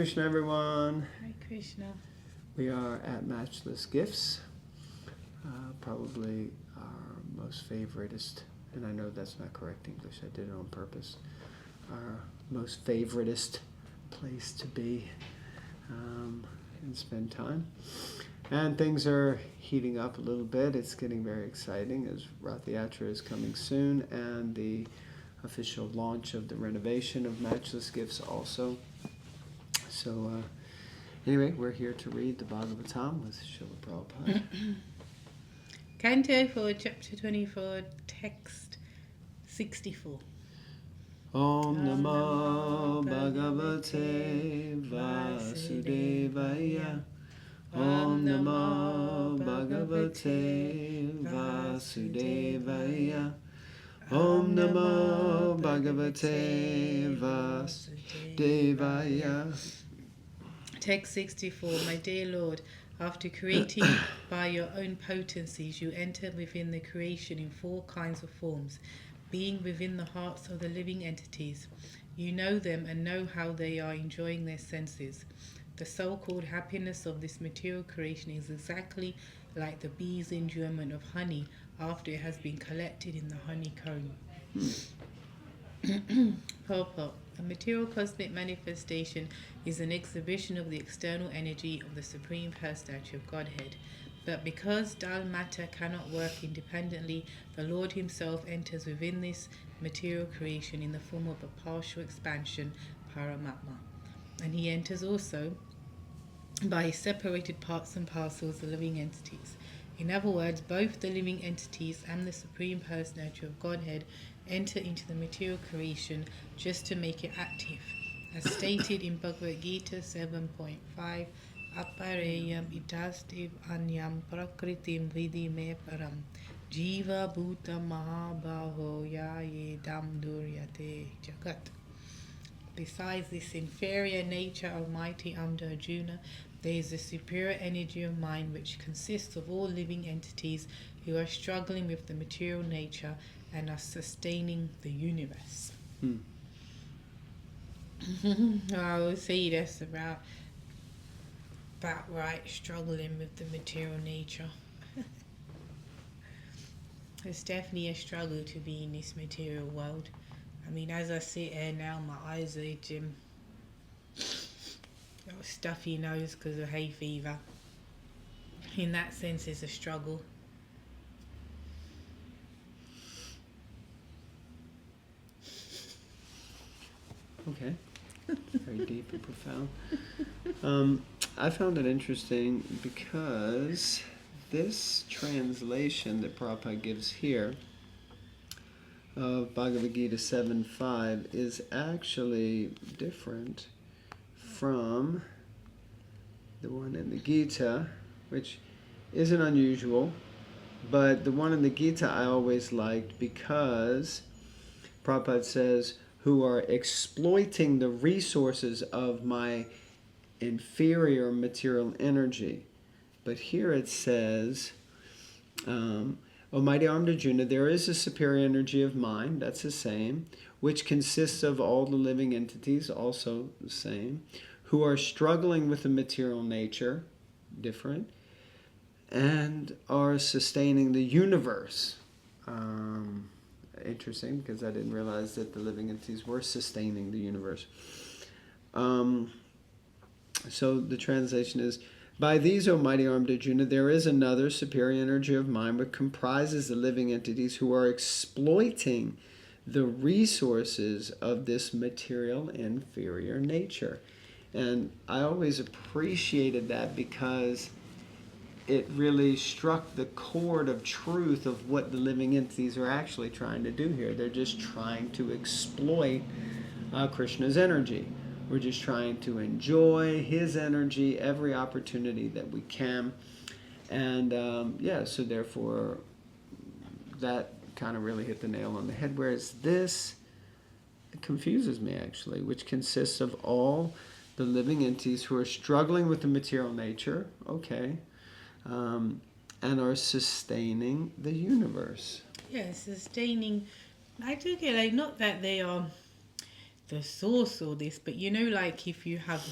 Krishna, everyone. Hare Krishna. We are at Matchless Gifts, probably our most favoritist, and I know that's not correct English, I did it on purpose, our most favoritist place to be and spend time. And things are heating up a little bit. It's getting very exciting as Rath Yatra is coming soon, and the official launch of the renovation of Matchless Gifts also. So anyway, we're here to read the Bhagavatam with Srila Prabhupada. Canto 4, Chapter 24, Text 64. Om Namo Bhagavate Vasudevaya. Om Namo Bhagavate Vasudevaya. Om Namo Bhagavate Vasudevaya. Text 64. My dear Lord, after creating by your own potencies, you enter within the creation in 4 kinds of forms, being within the hearts of the living entities. You know them and know how they are enjoying their senses. The so-called happiness of this material creation is exactly like the bee's enjoyment of honey after it has been collected in the honeycomb. Purport. A material cosmic manifestation is an exhibition of the external energy of the Supreme Personality of Godhead. But because dull matter cannot work independently, the Lord himself enters within this material creation in the form of a partial expansion, Paramatma. And he enters also by separated parts and parcels, the living entities. In other words, both the living entities and the Supreme Personality of Godhead enter into the material creation just to make it active. As stated in Bhagavad Gita 7.5, Apareyam itastiv anyam prakritim vidhi me param jiva bhuta mahabhaho yayedam duryate jagat. Besides this inferior nature of mighty Arjuna, there is a superior energy of mind which consists of all living entities who are struggling with the material nature and are sustaining the universe. I would say that's about right, struggling with the material nature. It's definitely a struggle to be in this material world. I mean, as I sit here now, my eyes are itching. Got a stuffy nose because of hay fever. In that sense, it's a struggle. Okay, very deep and profound. I found it interesting because this translation that Prabhupada gives here of Bhagavad Gita 7.5 is actually different from the one in the Gita, which isn't unusual, but the one in the Gita I always liked because Prabhupada says, who are exploiting the resources of my inferior material energy. But here it says, O mighty armed Arjuna, there is a superior energy of mind, that's the same, which consists of all the living entities, also the same, who are struggling with the material nature, different, and are sustaining the universe. Interesting, because I didn't realize that the living entities were sustaining the universe. So the translation is, by these, O mighty armed Arjuna, there is another superior energy of mind which comprises the living entities who are exploiting the resources of this material inferior nature. And I always appreciated that because it really struck the chord of truth of what the living entities are actually trying to do here. They're just trying to exploit Krishna's energy. We're just trying to enjoy his energy every opportunity that we can. And so therefore that kind of really hit the nail on the head. Whereas this, it confuses me actually, which consists of all the living entities who are struggling with the material nature, okay, and are sustaining the universe. Yeah, sustaining. I took it like not that they are the source or this, but you know, like if you have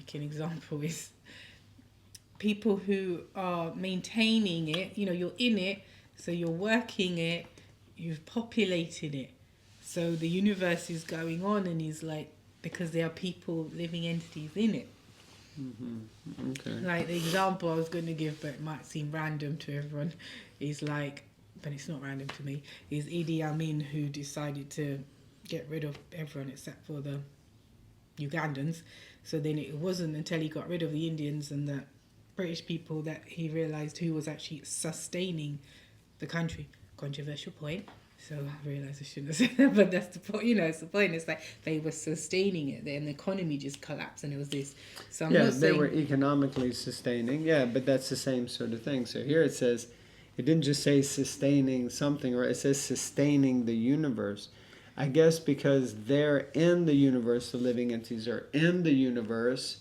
pick an example, is people who are maintaining it. You know, you're in it, so you're working it, you've populated it. So the universe is going on and is like, because there are people, living entities in it. Mm-hmm. Okay. Like the example I was going to give, but it might seem random to everyone, is like, but it's not random to me, is Idi Amin, who decided to get rid of everyone except for the Ugandans. So then it wasn't until he got rid of the Indians and the British people that he realised who was actually sustaining the country. Controversial point. So I realised I shouldn't have said that, but that's the point. You know, it's the point. It's like they were sustaining it, then the economy just collapsed, and it was this. So I'm not they saying, were economically sustaining. Yeah, but that's the same sort of thing. So here it says, it didn't just say sustaining something, or it says sustaining the universe. I guess because they're in the universe, the living entities are in the universe,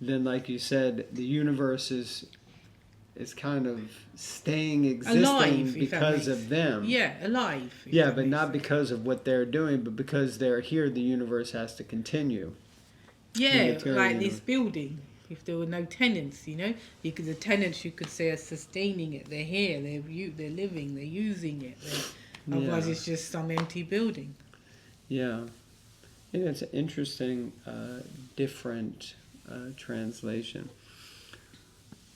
then like you said, the universe is kind of staying existing alive, because of them. Yeah, alive. Yeah, but not because of what they're doing, but because they're here, the universe has to continue. Yeah, like this building. If there were no tenants, you know, because the tenants, you could say, are sustaining it. They're here. They're living. They're using it. Otherwise, it's just some empty building. Yeah, I think that's an interesting, different translation.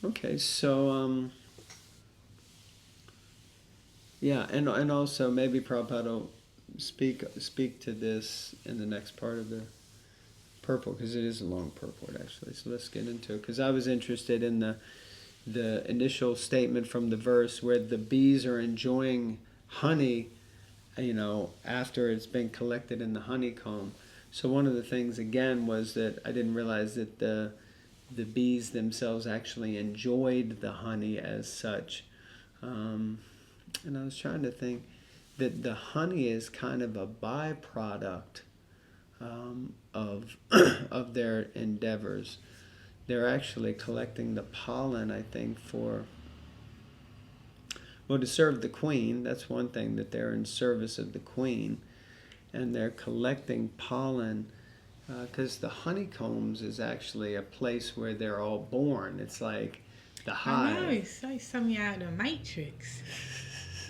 Okay, so yeah, and also maybe Prabhupada will speak to this in the next part of the purport, because it is a long purport actually. So let's get into it, because I was interested in the initial statement from the verse where the bees are enjoying honey, you know, after it's been collected in the honeycomb. So one of the things again was that I didn't realize that the bees themselves actually enjoyed the honey as such. And I was trying to think that the honey is kind of a byproduct of their endeavors. They're actually collecting the pollen, I think, to serve the queen. That's one thing, that they're in service of the queen. And they're collecting pollen because the honeycombs is actually a place where they're all born. It's like the hive. I know, it's like something out of the Matrix,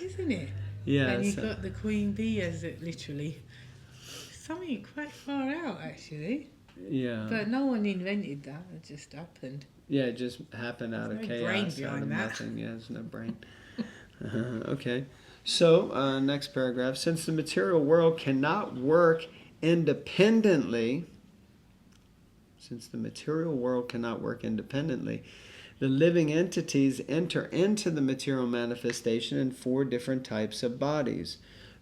isn't it? Yeah. And you've got the queen bee as it literally. Something quite far out, actually. Yeah. But no one invented that. It just happened. Yeah, it just happened out of chaos. Brain behind that. Nothing. Yeah, there's no brain. Okay. So, next paragraph. Since the material world cannot work independently, the living entities enter into the material manifestation in 4 different types of bodies.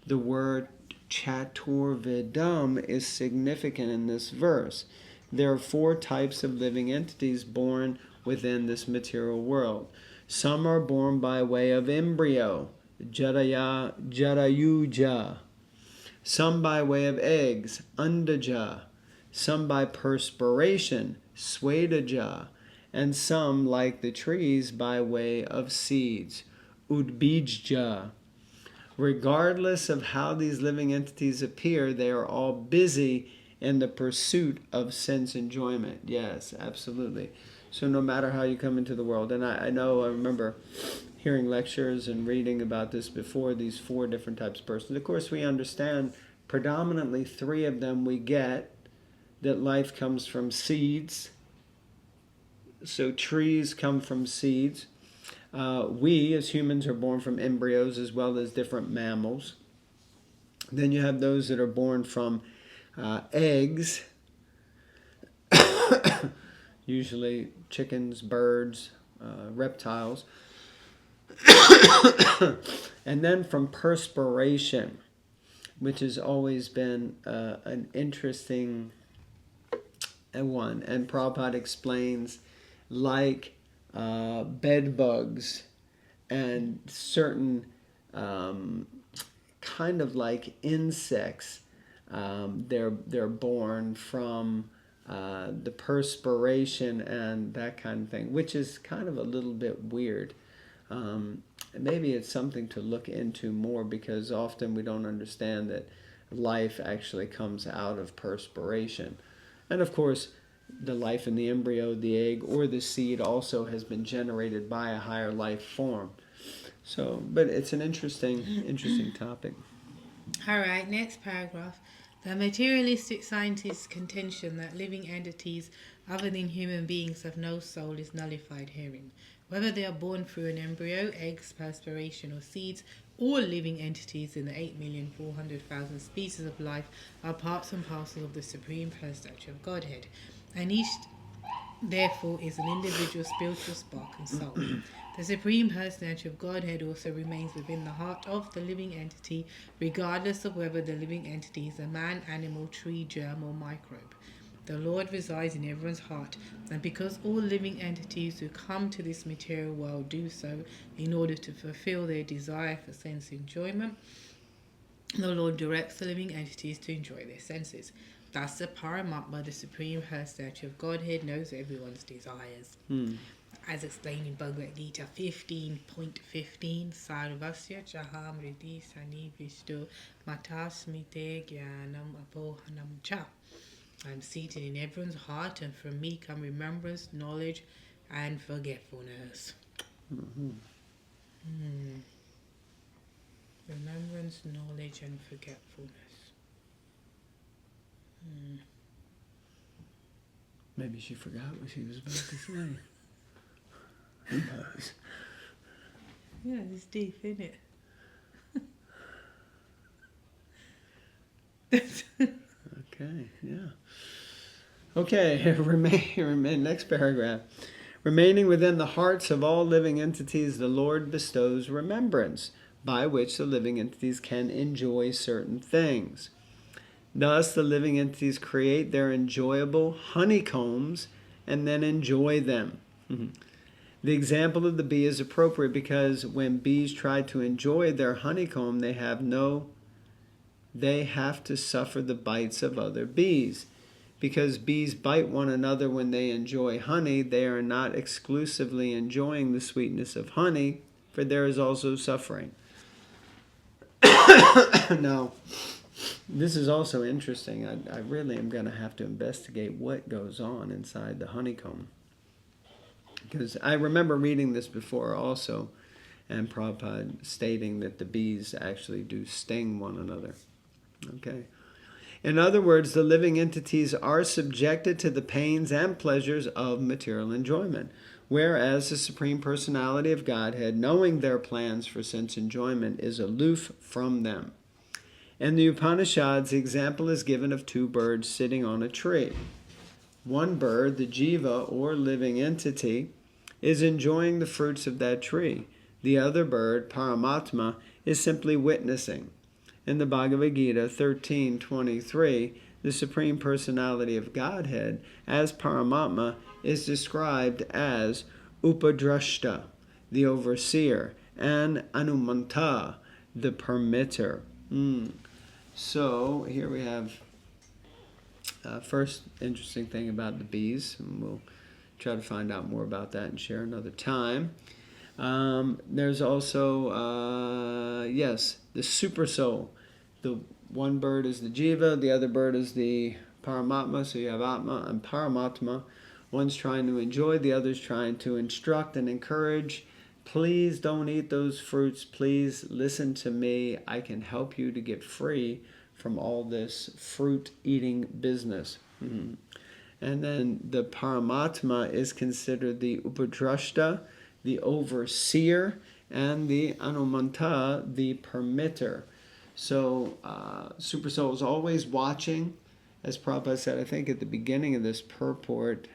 The word Chaturvidam is significant in this verse. There are 4 types of living entities born within this material world. Some are born by way of embryo, Jarayuja. Some by way of eggs, Andaja. Some by perspiration, Swedaja. And some, like the trees, by way of seeds, Udbijja. Regardless of how these living entities appear, they are all busy in the pursuit of sense enjoyment. Yes, absolutely. So no matter how you come into the world, and I remember hearing lectures and reading about this before, these 4 different types of persons. Of course, we understand predominantly 3 of them we get, that life comes from seeds. So trees come from seeds. We, as humans, are born from embryos as well as different mammals. Then you have those that are born from eggs, usually chickens, birds, reptiles. And then from perspiration, which has always been an interesting one. And Prabhupada explains, like bed bugs and certain kind of like insects, they're born from the perspiration and that kind of thing, which is kind of a little bit weird. Maybe it's something to look into more, because often we don't understand that life actually comes out of perspiration. And of course, the life in the embryo, the egg, or the seed also has been generated by a higher life form. So, but it's an interesting topic. All right, next paragraph. The materialistic scientist's contention that living entities other than human beings have no soul is nullified herein. Whether they are born through an embryo, eggs, perspiration, or seeds, all living entities in the 8,400,000 species of life are parts and parcels of the Supreme Personality of Godhead, and each therefore is an individual spiritual spark and soul. The Supreme Personality of Godhead also remains within the heart of the living entity, regardless of whether the living entity is a man, animal, tree, germ, or microbe. The Lord resides in everyone's heart, and because all living entities who come to this material world do so in order to fulfill their desire for sense enjoyment, the Lord directs the living entities to enjoy their senses. Thus, the Paramatma, the Supreme Personality of Godhead, knows everyone's desires. As explained in Bhagavad Gita 15.15, Sarvasya Chaham Riddhi Sani Vishtu Matasmite Jnanam Apohanam Cha. I am seated in everyone's heart, and from me come remembrance, knowledge, and forgetfulness. Remembrance, knowledge, and forgetfulness. Maybe she forgot what she was about to say. Who knows? Yeah, it's deep, isn't it? Okay, yeah. Okay, remain. Next paragraph. Remaining within the hearts of all living entities, the Lord bestows remembrance, by which the living entities can enjoy certain things. Thus, the living entities create their enjoyable honeycombs and then enjoy them. The example of the bee is appropriate because when bees try to enjoy their honeycomb, they have to suffer the bites of other bees. Because bees bite one another when they enjoy honey, they are not exclusively enjoying the sweetness of honey, for there is also suffering. Now, this is also interesting. I really am going to have to investigate what goes on inside the honeycomb. Because I remember reading this before also, and Prabhupada stating that the bees actually do sting one another. Okay. In other words, the living entities are subjected to the pains and pleasures of material enjoyment, whereas the Supreme Personality of Godhead, knowing their plans for sense enjoyment, is aloof from them. In the Upanishads, the example is given of two birds sitting on a tree. One bird, the jiva or living entity, is enjoying the fruits of that tree. The other bird, Paramatma, is simply witnessing. In the Bhagavad Gita 13:23, the Supreme Personality of Godhead, as Paramatma, is described as Upadrashta, the overseer, and Anumanta, the permitter. So here we have first interesting thing about the bees, and we'll try to find out more about that and share another time. There's also, the super soul. The one bird is the jiva, the other bird is the paramatma, so you have atma and paramatma. One's trying to enjoy, the other's trying to instruct and encourage. Please don't eat those fruits. Please listen to me. I can help you to get free from all this fruit-eating business. And then the Paramatma is considered the Upadrashta, the overseer, and the Anumanta, the permitter. So Super Soul is always watching. As Prabhupada said, I think at the beginning of this purport,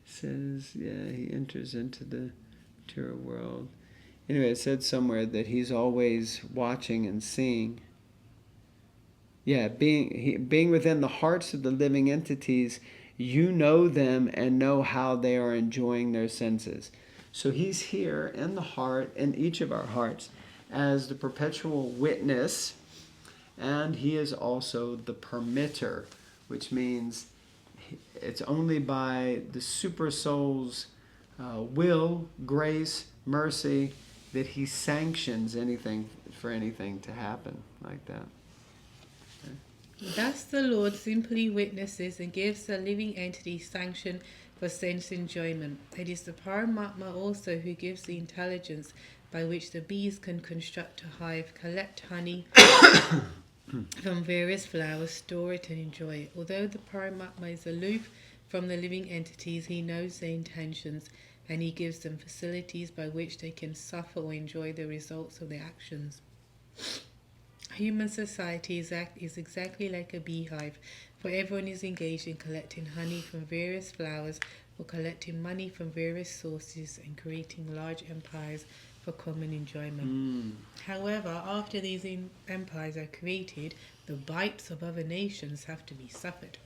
says, he enters into the material world. Anyway, it said somewhere that he's always watching and seeing. Yeah, being within the hearts of the living entities, you know them and know how they are enjoying their senses. So he's here in the heart, in each of our hearts, as the perpetual witness, and he is also the permitter, which means it's only by the super soul's will, grace, mercy, that he sanctions anything for anything to happen like that. Thus the Lord simply witnesses and gives the living entity sanction for sense enjoyment. It is the Paramatma also who gives the intelligence by which the bees can construct a hive, collect honey from various flowers, store it and enjoy it. Although the Paramatma is aloof from the living entities, he knows their intentions and he gives them facilities by which they can suffer or enjoy the results of their actions. Human society is exactly like a beehive, for everyone is engaged in collecting honey from various flowers or collecting money from various sources and creating large empires for common enjoyment. However, after these empires are created, the bites of other nations have to be suffered.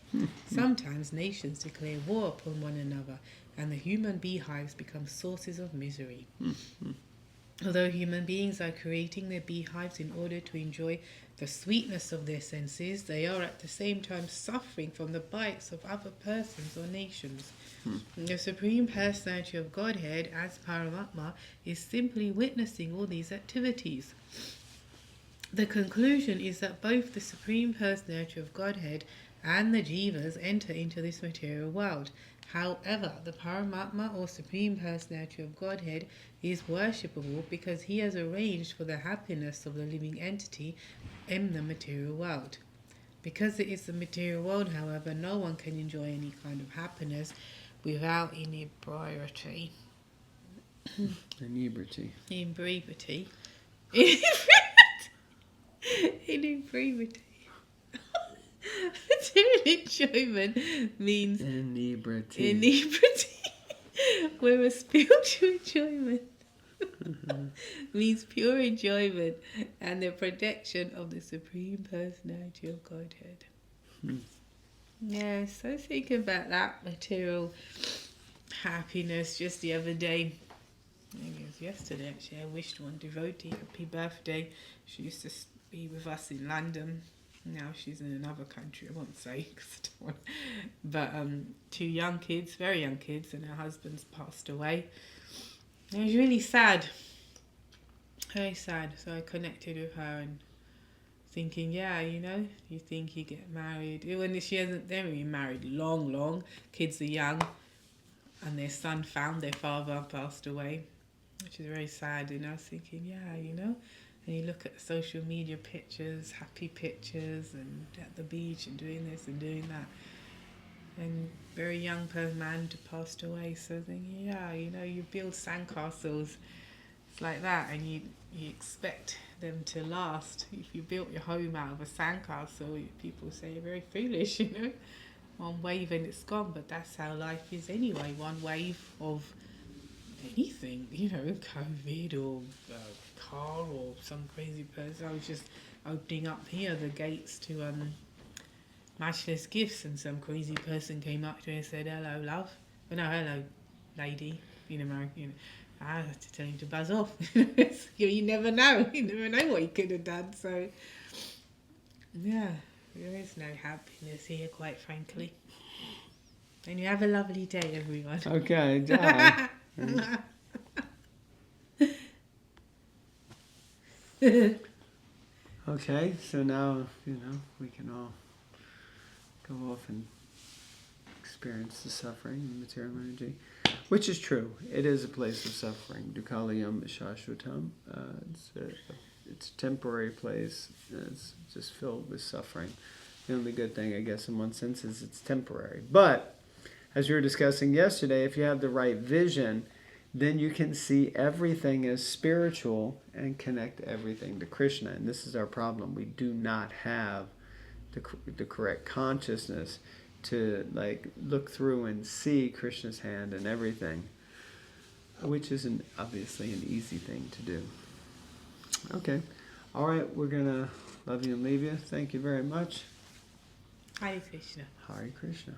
Sometimes nations declare war upon one another, and the human beehives become sources of misery. Although human beings are creating their beehives in order to enjoy the sweetness of their senses, they are at the same time suffering from the bites of other persons or nations. The Supreme Personality of Godhead, as Paramatma, is simply witnessing all these activities. The conclusion is that both the Supreme Personality of Godhead and the Jivas enter into this material world. However, the Paramatma or Supreme Personality of Godhead is worshipable because he has arranged for the happiness of the living entity in the material world. Because it is the material world, however, no one can enjoy any kind of happiness without inebriety. Inebriety. Inebriety. Inebriety. Enjoyment means Inebriety. whereas spiritual enjoyment means pure enjoyment and the protection of the Supreme Personality of Godhead. Yeah, so think about that material happiness. Just the other day, I think it was yesterday actually, I wished one devotee happy birthday. She used to be with us in London. Now she's in another country, I won't say, 'cause I don't want. But 2 young kids, very young kids, and her husband's passed away. It was really sad, very sad. So I connected with her and thinking, yeah, you know, you think you get married. When she hasn't, they haven't been married long. Kids are young, and their son found their father passed away, which is very sad. And I was thinking, yeah, you know. And you look at social media pictures, happy pictures, and at the beach and doing this and doing that. And very young man passed away. So thinking, yeah, you know, you build sandcastles, it's like that, and you expect them to last. If you built your home out of a sandcastle, people say you're very foolish, you know. One wave and it's gone, but that's how life is anyway. One wave of anything, you know, COVID or car or some crazy person. I was just opening up here the gates to matchless gifts, and some crazy person came up to me and said, "Hello, love." Oh, no, hello, lady. You know, I had to tell him to buzz off. You never know. You never know what he could have done. So, yeah, there is no happiness here, quite frankly. And you have a lovely day, everyone. Okay, John. Okay, so now, you know, we can all go off and experience the suffering and material energy, which is true. It is a place of suffering. Dukalayam Shashvatam. It's a temporary place. It's just filled with suffering. The only good thing, I guess, in one sense, is it's temporary. But, as we were discussing yesterday, if you have the right vision, then you can see everything as spiritual and connect everything to Krishna. And this is our problem. We do not have the correct consciousness to look through and see Krishna's hand in everything, which isn't obviously an easy thing to do. Okay. All right, we're going to love you and leave you. Thank you very much. Hare Krishna. Hare Krishna.